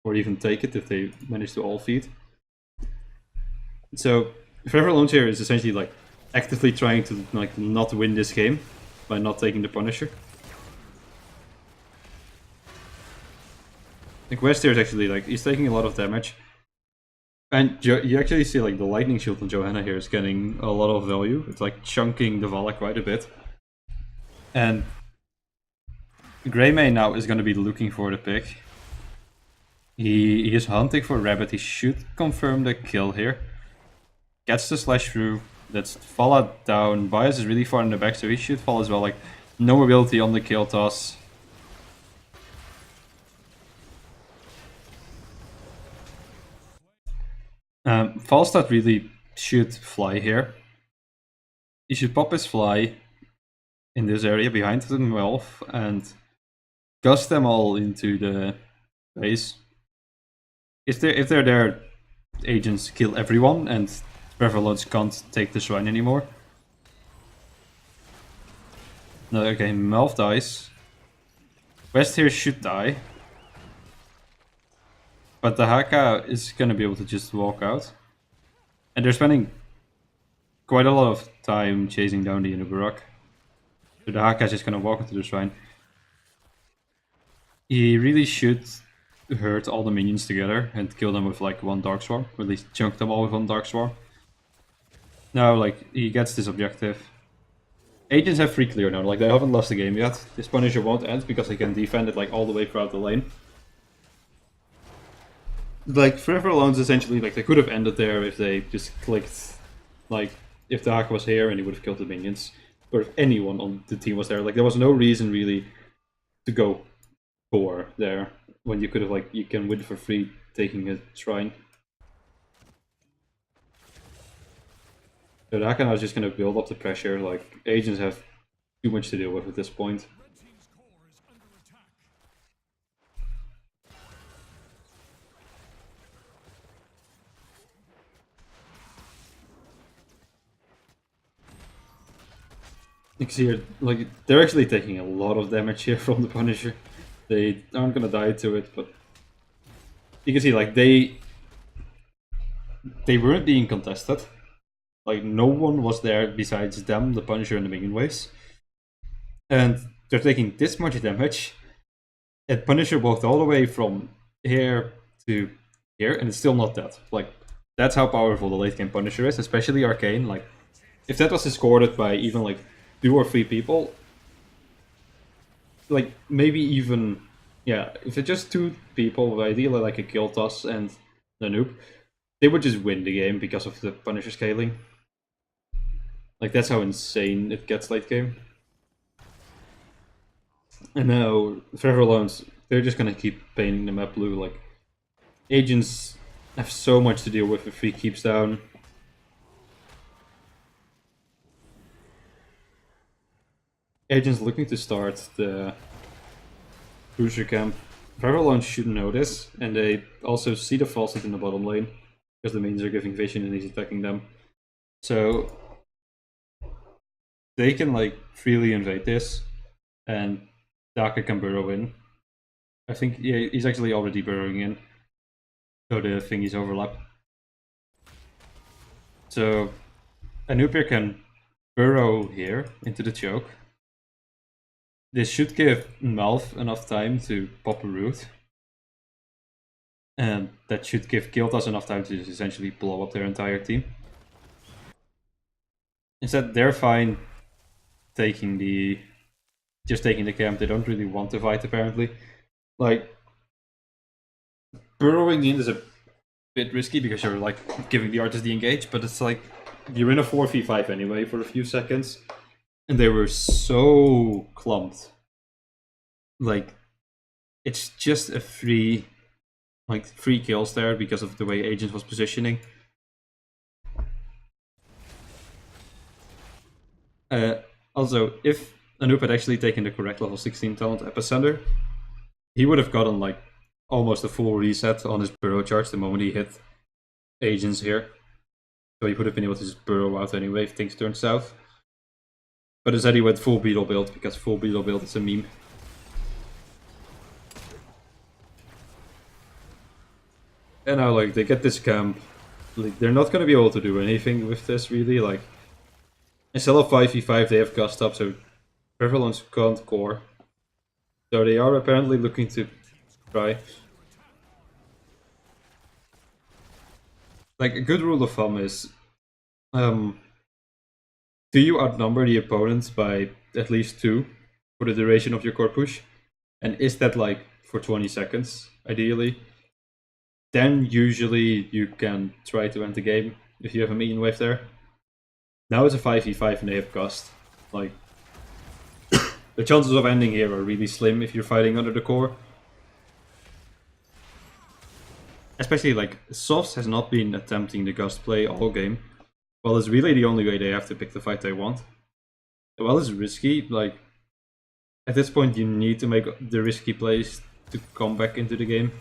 or even take it if they manage to all feed. So Forever Alone here is essentially like actively trying to like not win this game by not taking the Punisher. Like West here is actually like he's taking a lot of damage, and you actually see like the lightning shield on Johanna here is getting a lot of value. It's like chunking the Vala quite a bit. And Greymane now is going to be looking for the pick. He is hunting for Rabbit. He should confirm the kill here. Gets the slash through. That's Vala down. Bias is really far in the back, so he should fall as well. Like, no mobility on the kill toss. Falstad really should fly here. He should pop his fly in this area behind the 12 and gust them all into the base. If they're there, Agents kill everyone and Prevalence can't take the shrine anymore. No, okay, Melf dies. West here should die. But the Haka is gonna be able to just walk out. And they're spending quite a lot of time chasing down the Inubarak. So the Haka is just gonna walk into the shrine. He really should herd all the minions together and kill them with like one Dark Swarm, or at least chunk them all with one Dark Swarm. Now, like, he gets this objective. Agents have free clear now, like, they haven't lost the game yet. This Punisher won't end because he can defend it like all the way throughout the lane. Like, Forever Alone's essentially, like, they could have ended there if they just clicked, like, if the hacker was here and he would have killed the minions. Or if anyone on the team was there. Like, there was no reason, really, to go core there, when you could have, like, you can win for free taking a shrine. So the hacker now is just going to build up the pressure, like, agents have too much to deal with at this point. You can see here, like, they're actually taking a lot of damage here from the Punisher. They aren't gonna die to it, but you can see, like, they weren't being contested. Like, no one was there besides them, the Punisher and the minion waves. And they're taking this much damage. And Punisher walked all the way from here to here, and it's still not dead. Like, that's how powerful the late game Punisher is, especially Arcane. Like, if that was escorted by even, like, 2 or 3 people, like, maybe even, yeah, if it's just 2 people, ideally like a Kill Toss and the noob, they would just win the game because of the Punisher scaling. Like, that's how insane it gets late game. And now, Forever Alone's, they're just gonna keep painting the map blue. Like, agents have so much to deal with if he keeps down. Agents looking to start the Cruiser camp. Forever Alone should know this, and they also see the faucet in the bottom lane, because the minions are giving vision and he's attacking them. So they can, like, freely invade this, and Daka can burrow in. I think, yeah, he's actually already burrowing in, so the thingies overlap. So Anupier can burrow here into the choke. This should give Malf enough time to pop a root. And that should give Kiltas enough time to just essentially blow up their entire team. Instead, they're fine taking the camp. They don't really want to fight, apparently. Like, burrowing in is a bit risky because you're, like, giving the artist the engage, but it's like you're in a 4v5 anyway for a few seconds, and they were so clumped. Like, it's just a free kills there because of the way Agents was positioning. Also, if Anoop had actually taken the correct level 16 talent Epicenter, he would have gotten, like, almost a full reset on his burrow charge the moment he hit Agents here. So he would have been able to just burrow out anyway if things turned south. But instead he went full Beetle build, because full Beetle build is a meme. And now, like, they get this camp. Like, they're not gonna be able to do anything with this, really. Like, instead of 5v5, they have Gust up, so Prevalence can't core. So they are apparently looking to try. Like, a good rule of thumb is, do you outnumber the opponents by at least 2 for the duration of your core push? And is that, like, for 20 seconds, ideally? Then usually you can try to end the game if you have a minion wave there. Now it's a 5v5 and they have Gust. Like, the chances of ending here are really slim if you're fighting under the core. Especially, like, Softs has not been attempting the Gust play all game. Well, it's really the only way they have to pick the fight they want. Well, it's risky. Like, at this point you need to make the risky plays to come back into the game.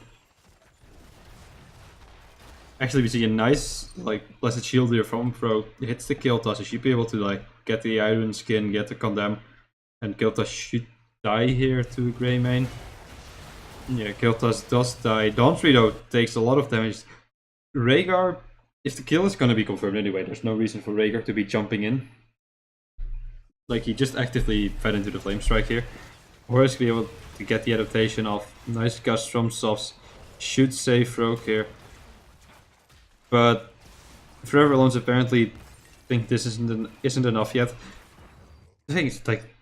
Actually, we see a nice, like, Blessed Shield here from Pro. It hits the Kiltas. He should be able to, like, get the Iron Skin, get the Condemn. And Kiltas should die here to Greymane. Yeah, Kiltas does die. Dawntree, though, takes a lot of damage. Rhaegar, if the kill is gonna be confirmed anyway, there's no reason for Rhaegar to be jumping in. Like, he just actively fed into the Flame Strike here. Or is be able to get the adaptation of nice Gust from Softs. should save Rogue here. But Forever Alone's apparently think this isn't enough yet. The thing is, like,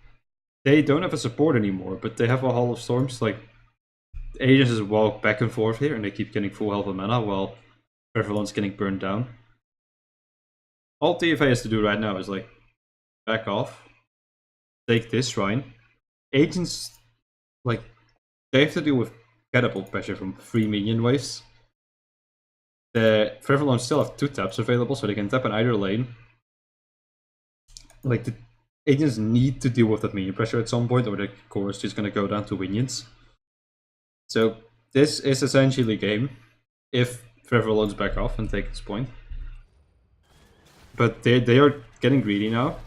they don't have a support anymore, but they have a Hall of Storms. Like, Agents just walk back and forth here, and they keep getting full health of mana while Forever Alone's getting burned down. All TFA has to do right now is, like, back off, take this shrine. Agents, like, they have to deal with catapult pressure from 3 minion waves. The Forever Alone still have 2 taps available, so they can tap in either lane. Like, the Agents need to deal with that minion pressure at some point, or the core is just gonna go down to minions. So this is essentially game if Forever Alone's back off and take this point. But they are getting greedy now.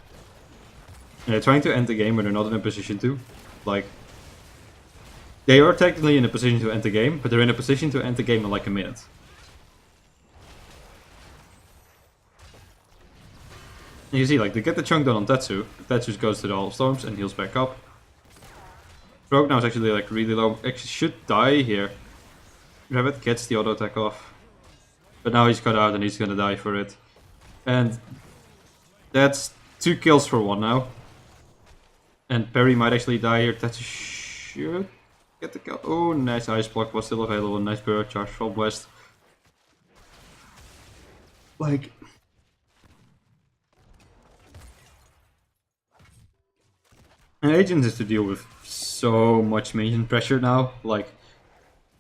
And they're trying to end the game when they're not in a position to. Like, they are technically in a position to end the game, but they're in a position to end the game in like a minute. And you see, like, they get the chunk done on Tetsu. Tetsu goes to the Hall of Storms and heals back up. Rogue now is actually like really low. Actually should die here. Rabbit gets the auto attack off. But now he's got out and he's gonna die for it. And that's 2 kills for 1 now. And Perry might actually die here. Tetsu should get the kill. Oh, nice ice block was still available. Nice burrow charge from West. Like, an agent has to deal with so much minion pressure now. Like,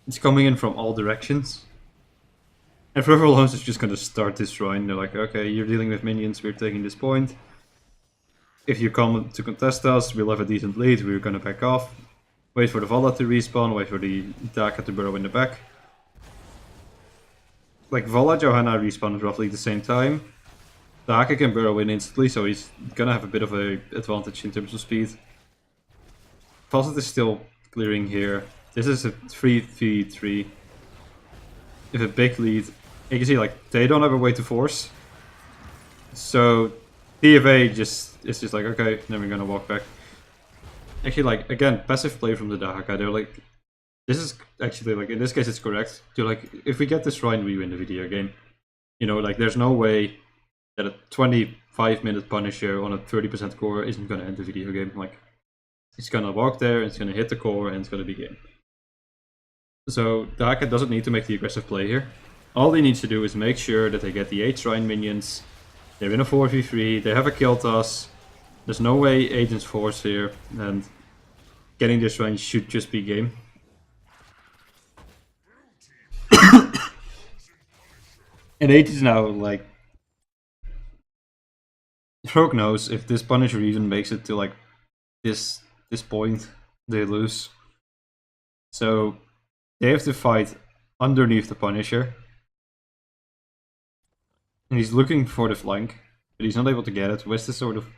it's coming in from all directions. And Forever Alone is just gonna start this shrine. They're like, okay, you're dealing with minions, we're taking this point. If you come to contest us, we'll have a decent lead, we're gonna back off. Wait for the Vala to respawn, wait for the Daka to burrow in the back. Like, Vala, Johanna respawn at roughly the same time. Daka can burrow in instantly, so he's gonna have a bit of an advantage in terms of speed. Fawcett is still clearing here. This is a 3v3. With a big lead. You can see, like, they don't have a way to force. So TFA is just like, okay, then we're gonna walk back. Actually, like, again, passive play from the Dahaka. They're like, this is actually, like, in this case it's correct. They're like, if we get this right, we win the video game. You know, like, there's no way that a 25-minute Punisher on a 30% core isn't gonna end the video game. Like, it's gonna walk there, it's gonna hit the core, and it's gonna be game. So Daka doesn't need to make the aggressive play here. All he needs to do is make sure that they get the 8 shrine minions. They're in a 4v3, they have a kill toss. There's no way Agents force here, and getting this shrine should just be game. And Agents now, like, Rogue knows if this Punisher even makes it to like this point, they lose. So they have to fight underneath the Punisher. And he's looking for the flank, but he's not able to get it. West is sort of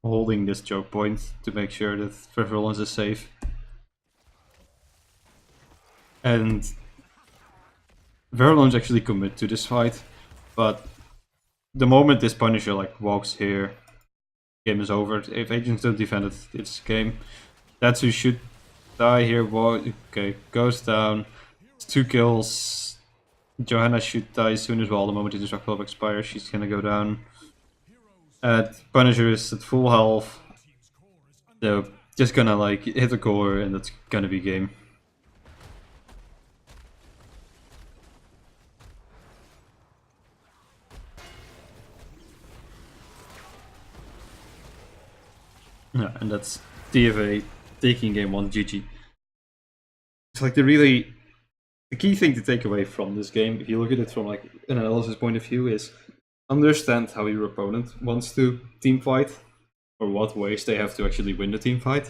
holding this choke point to make sure that Virulence is safe. And Virulence actually commit to this fight, but the moment this Punisher like walks here, game is over. If Agents don't defend it, it's game. That's who should die here. Okay, goes down. It's 2 kills. Johanna should die soon as well. The moment the Destruct Club expires, she's gonna go down. Punisher is at full health. So just gonna like hit the core and that's gonna be game. Yeah, and that's DFA taking game 1 GG. It's like the key thing to take away from this game, if you look at it from like an analysis point of view, is understand how your opponent wants to team fight, or what ways they have to actually win the team fight,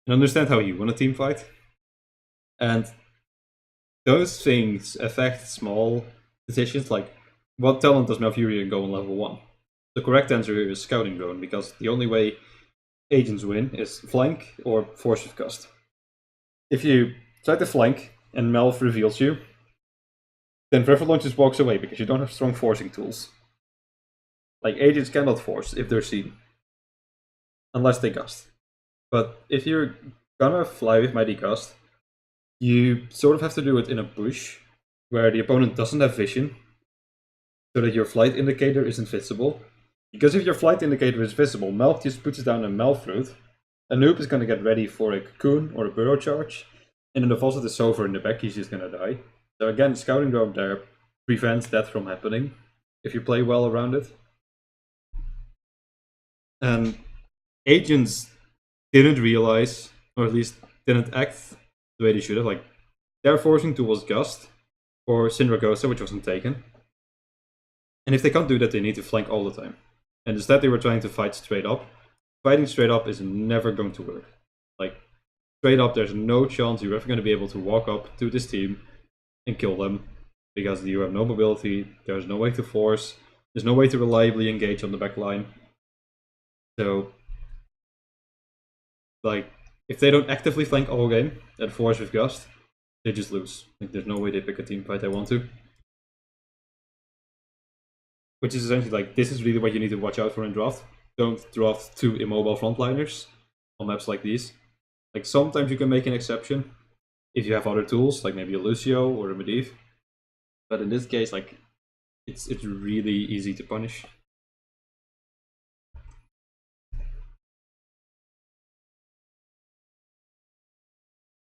and understand how you want a team fight. And those things affect small decisions, like what talent does Malfurion go on level 1? The correct answer here is Scouting Drone, because the only way Agents win is flank or Force of Gust. If you try to flank and Melf reveals you, then Vervalon just walks away because you don't have strong forcing tools. Like, Agents cannot force if they're seen, unless they gust. But if you're gonna fly with Mighty Gust, you sort of have to do it in a bush where the opponent doesn't have vision, so that your flight indicator isn't visible. Because if your flight indicator is visible, Melf just puts down a Malfruit. A noob is going to get ready for a cocoon or a burrow charge, and then the Fawcett is over in the back, he's just going to die. So again, Scouting Drone there prevents that from happening if you play well around it. And Agents didn't realize, or at least didn't act the way they should have. Like, their forcing tool was Gust or Syndragosa, which wasn't taken. And if they can't do that, they need to flank all the time. And instead, they were trying to fight straight up. Fighting straight up is never going to work. Like, straight up, there's no chance you're ever going to be able to walk up to this team and kill them, because you have no mobility, there's no way to force, there's no way to reliably engage on the back line. So, like, if they don't actively flank all game and force with Gust, they just lose. Like, there's no way they pick a team fight they want to. Which is essentially like, this is really what you need to watch out for in draft. Don't draft 2 immobile frontliners on maps like these. Like, sometimes you can make an exception if you have other tools, like maybe a Lucio or a Medivh. But in this case, like, it's really easy to punish.